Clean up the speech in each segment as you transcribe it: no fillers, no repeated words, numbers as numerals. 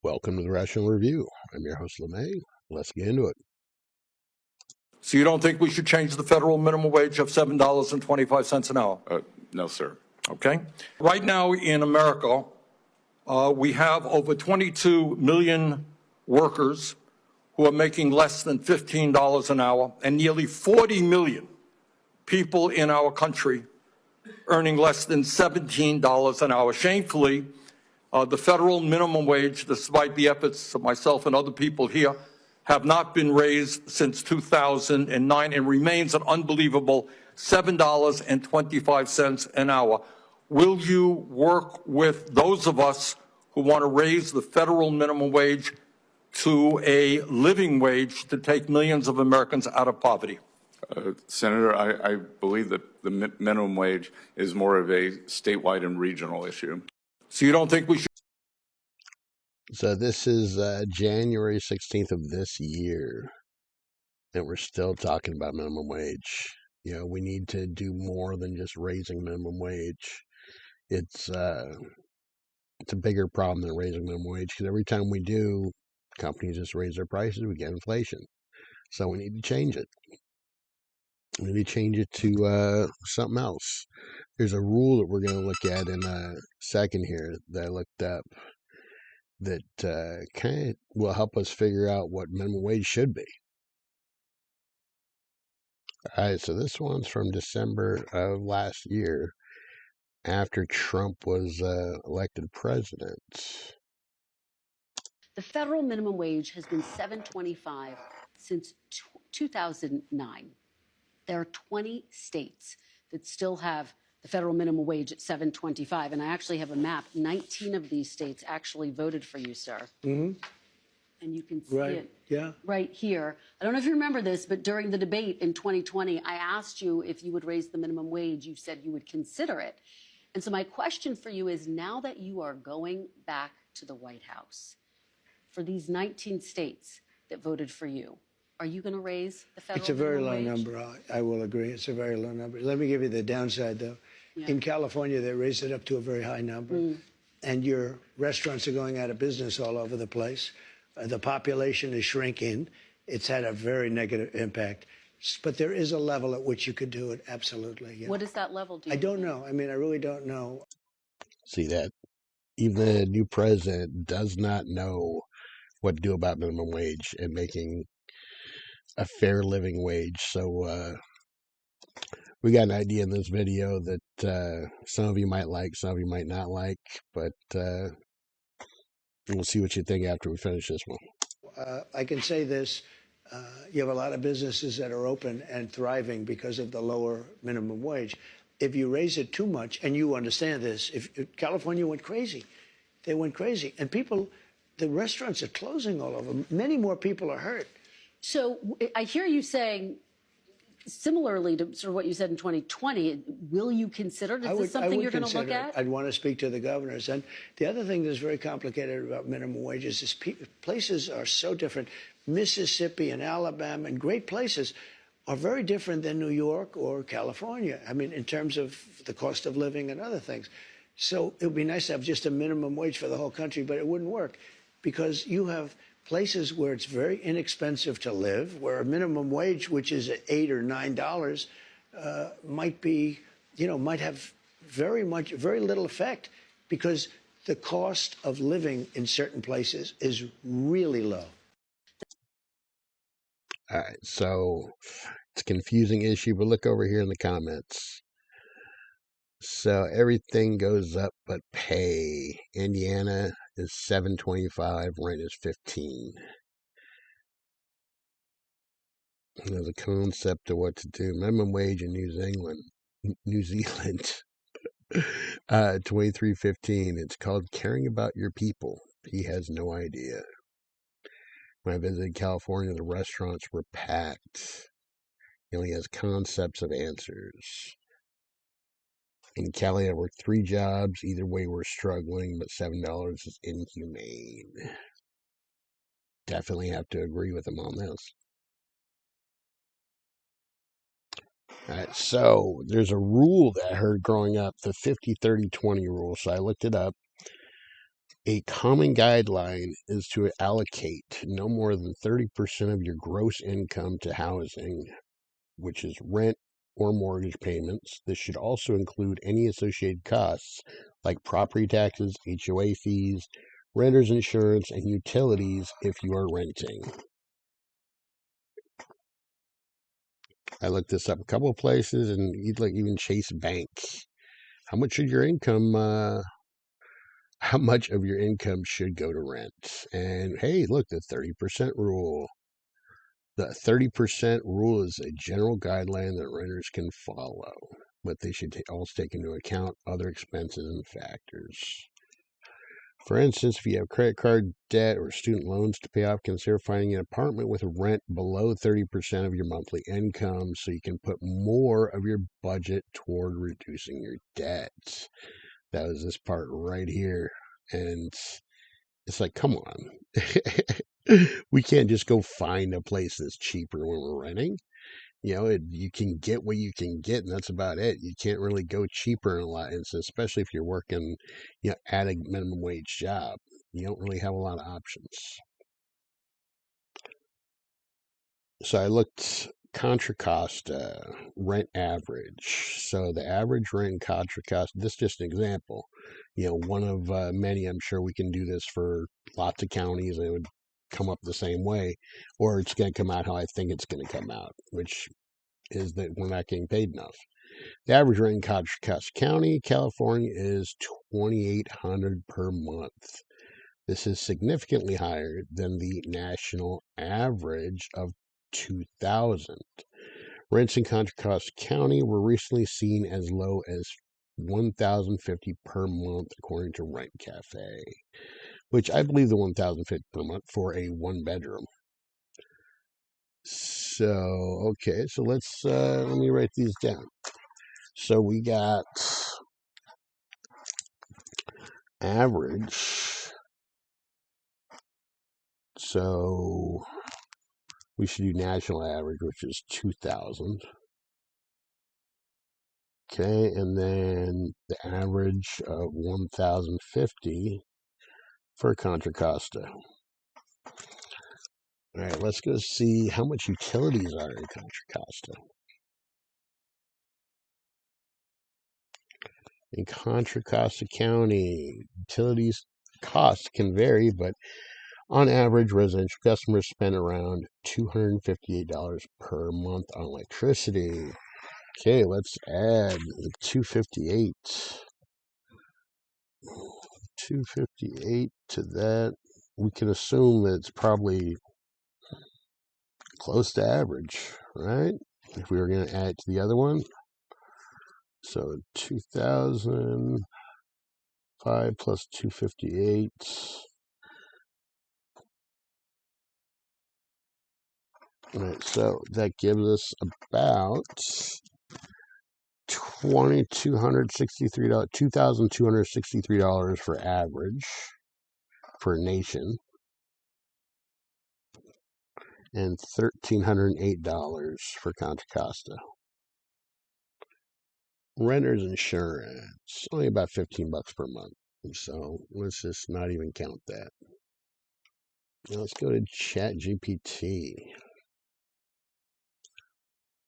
Welcome to the Rational Review. I'm your host, LeMay. Let's get into it. So you don't think we should change the federal minimum wage of $7.25 an hour? No, sir. Okay. Right now in America, we have over 22 million workers who are making less than $15 an hour, and nearly 40 million people in our country earning less than $17 an hour. Shamefully, the federal minimum wage, despite the efforts of myself and other people here, have not been raised since 2009 and remains an unbelievable $7.25 an hour. Will you work with those of us who want to raise the federal minimum wage to a living wage to take millions of Americans out of poverty? Senator, I believe that the minimum wage is more of a statewide and regional issue. So you don't think we should? So this is January 16th of this year, and we're still talking about minimum wage. You know, we need to do more than just raising minimum wage. It's a bigger problem than raising minimum wage, because every time we do, companies just raise their prices, we get inflation. So we need to change it. We need to change it to something else. There's a rule that we're going to look at in a second here that I looked up that kind of will help us figure out what minimum wage should be. All right, so this one's from December of last year, after Trump was elected president. The federal minimum wage has been $7.25 since 2009. There are 20 states that still have the federal minimum wage at $7.25, and I actually have a map. 19 of these states actually voted for you, sir. Mm-hmm. And you can see it right here. I don't know if you remember this, but during the debate in 2020, I asked you if you would raise the minimum wage. You said you would consider it. And so my question for you is, now that you are going back to the White House, for these 19 states that voted for you, are you going to raise the federal It's a very minimum low wage? number. I will agree. It's a very low number. Let me give you the downside, though. Yeah. In California, they raised it up to a very high number, and your restaurants are going out of business all over the place. The population is shrinking. It's had a very negative impact. But there is a level at which you could do it, absolutely. Yeah. What is that level? I don't know. I mean, I really don't know. See that? Even the new president does not know what to do about minimum wage and making a fair living wage. So we got an idea in this video that some of you might like, some of you might not like, but we'll see what you think after we finish this one. I can say this. You have a lot of businesses that are open and thriving because of the lower minimum wage. If you raise it too much, and you understand this, if California went crazy, they went crazy. And people, the restaurants are closing all over. Many more people are hurt. So I hear you saying, similarly to sort of what you said in 2020, will you consider, is this something you're going to look at? I'd want to speak to the governors. And the other thing that's very complicated about minimum wages is places are so different. Mississippi and Alabama and great places are very different than New York or California. I mean, in terms of the cost of living and other things. So it would be nice to have just a minimum wage for the whole country, but it wouldn't work because you have places where it's very inexpensive to live, where a minimum wage, which is at $8 or $9, might be, might have very little effect because the cost of living in certain places is really low. All right, so it's a confusing issue, but look over here in the comments. So everything goes up but pay. Indiana is $7.25, rent is $15. There's a concept of what to do. Minimum wage in New Zealand, $23.15. It's called caring about your people. He has no idea. When I visited California, the restaurants were packed. He only has concepts of answers. In Cali, I worked 3 jobs. Either way, we're struggling, but $7 is inhumane. Definitely have to agree with him on this. All right, so there's a rule that I heard growing up, the 50-30-20 rule. So I looked it up. A common guideline is to allocate no more than 30% of your gross income to housing, which is rent or mortgage payments. This should also include any associated costs like property taxes, HOA fees, renter's insurance, and utilities if you are renting. I looked this up a couple of places, and you'd like even Chase Bank. How much should your income? How much of your income should go to rent? And hey, look, the 30% rule. The 30% rule is a general guideline that renters can follow, but they should also take into account other expenses and factors. For instance, if you have credit card debt or student loans to pay off, consider finding an apartment with a rent below 30% of your monthly income so you can put more of your budget toward reducing your debt. That was this part right here. And it's like, come on. We can't just go find a place that's cheaper when we're renting. You can get what you can get, and that's about it. You can't really go cheaper in a lot, and so especially if you're working, at a minimum wage job. You don't really have a lot of options. So I looked Contra Costa rent average. So the average rent in Contra Costa, this is just an example. One of many. I'm sure we can do this for lots of counties, and it would come up the same way, or it's going to come out how I think it's going to come out, which is that we're not getting paid enough. The average rent in Contra Costa County, California, is $2,800 per month. This is significantly higher than the national average of $2,000. Rents in Contra Costa County were recently seen as low as $1,050 per month, according to Rent Cafe, which I believe the $1,050 per month for a one bedroom. So, okay, so let me write these down. So we got average. So we should do national average, which is 2,000. Okay, and then the average of 1,050 for Contra Costa. All right, let's go see how much utilities are in Contra Costa. In Contra Costa County, utilities costs can vary, but on average, residential customers spend around $258 per month on electricity. Okay, let's add 258. 258 to that. We can assume that it's probably close to average, right? If we were going to add it to the other one. So 2005 plus 258. All right, so that gives us about $2,263 for average for a nation, and $1,308 for Contra Costa. Renter's insurance, only about $15 per month. So let's just not even count that. Now let's go to ChatGPT.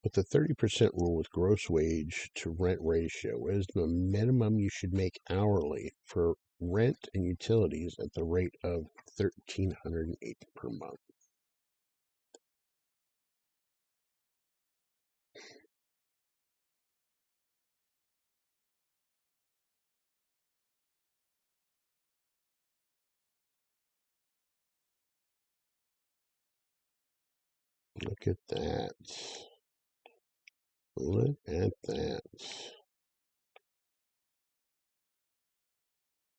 With the 30% rule with gross wage to rent ratio, what is the minimum you should make hourly for rent and utilities at the rate of $1,308 per month? Look at that. Look at that.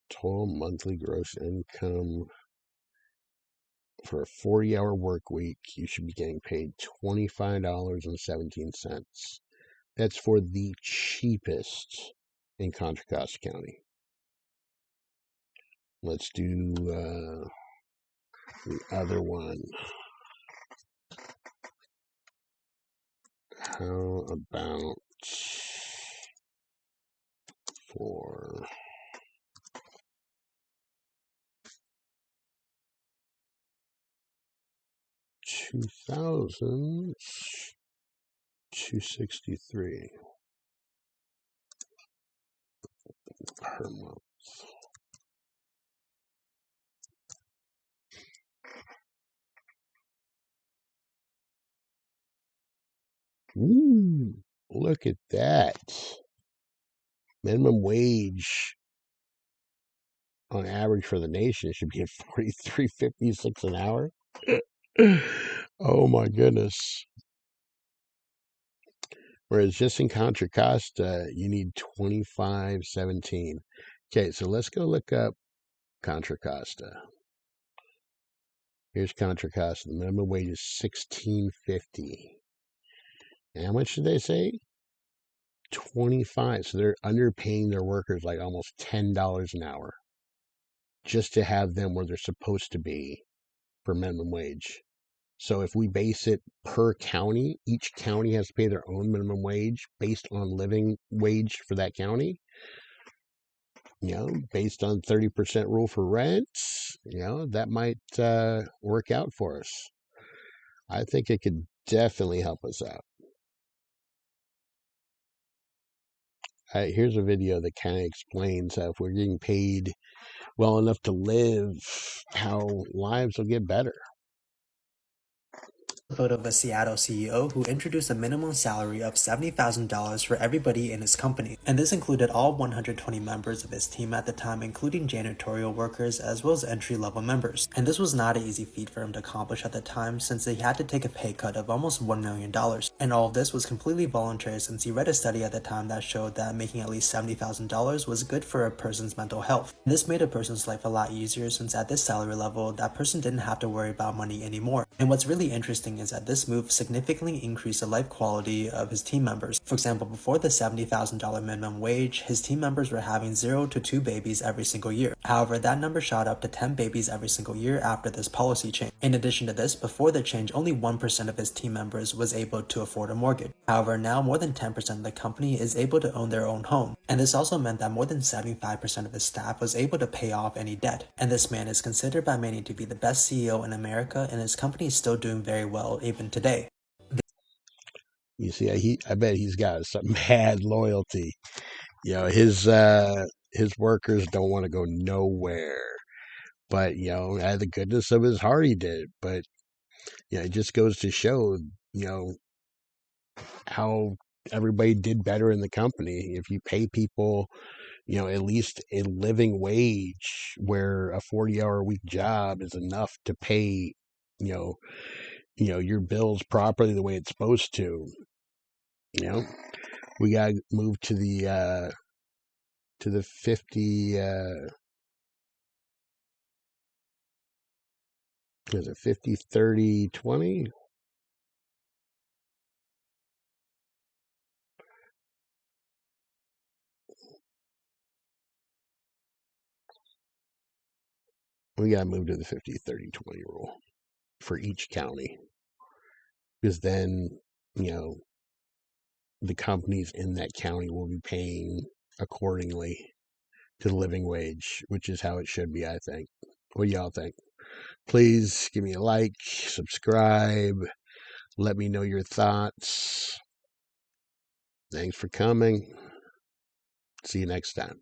Total monthly gross income for a 40-hour work week, you should be getting paid $25.17. That's for the cheapest in Contra Costa County. Let's do the other one. How about for $2,263 per month. Ooh, look at that. Minimum wage on average for the nation should be at $43.56 an hour. Oh my goodness. Whereas just in Contra Costa, you need 25.17. Okay, so let's go look up Contra Costa. Here's Contra Costa. The minimum wage is $16.50. And how much did they say? 25. So they're underpaying their workers like almost $10 an hour just to have them where they're supposed to be for minimum wage. So if we base it per county, each county has to pay their own minimum wage based on living wage for that county. Based on 30% rule for rents, that might work out for us. I think it could definitely help us out. Here's a video that kind of explains how if we're getting paid well enough to live, how lives will get better. Photo of a Seattle CEO who introduced a minimum salary of $70,000 for everybody in his company, and this included all 120 members of his team at the time, including janitorial workers as well as entry-level members. And this was not an easy feat for him to accomplish at the time, since he had to take a pay cut of almost $1 million. And all of this was completely voluntary, since he read a study at the time that showed that making at least $70,000 was good for a person's mental health. And this made a person's life a lot easier, since at this salary level, that person didn't have to worry about money anymore. And what's really interesting is that this move significantly increased the life quality of his team members. For example, before the $70,000 minimum wage, his team members were having 0 to 2 babies every single year. However, that number shot up to 10 babies every single year after this policy change. In addition to this, before the change, only 1% of his team members was able to afford a mortgage. However, now more than 10% of the company is able to own their own home. And this also meant that more than 75% of his staff was able to pay off any debt. And this man is considered by many to be the best CEO in America, and his company is still doing very well even today. You see, I bet he's got some mad loyalty. His workers don't want to go nowhere. But out of the goodness of his heart, he did. But it just goes to show, how everybody did better in the company. If you pay people, at least a living wage, where a 40-hour week job is enough to pay, your bills properly the way it's supposed to. We got to move to the 50, is it 50, 30, 20? We got to move to the 50, 30, 20 rule for each county. Because then, the companies in that county will be paying accordingly to the living wage, which is how it should be, I think. What do y'all think? Please give me a like, subscribe, let me know your thoughts. Thanks for coming. See you next time.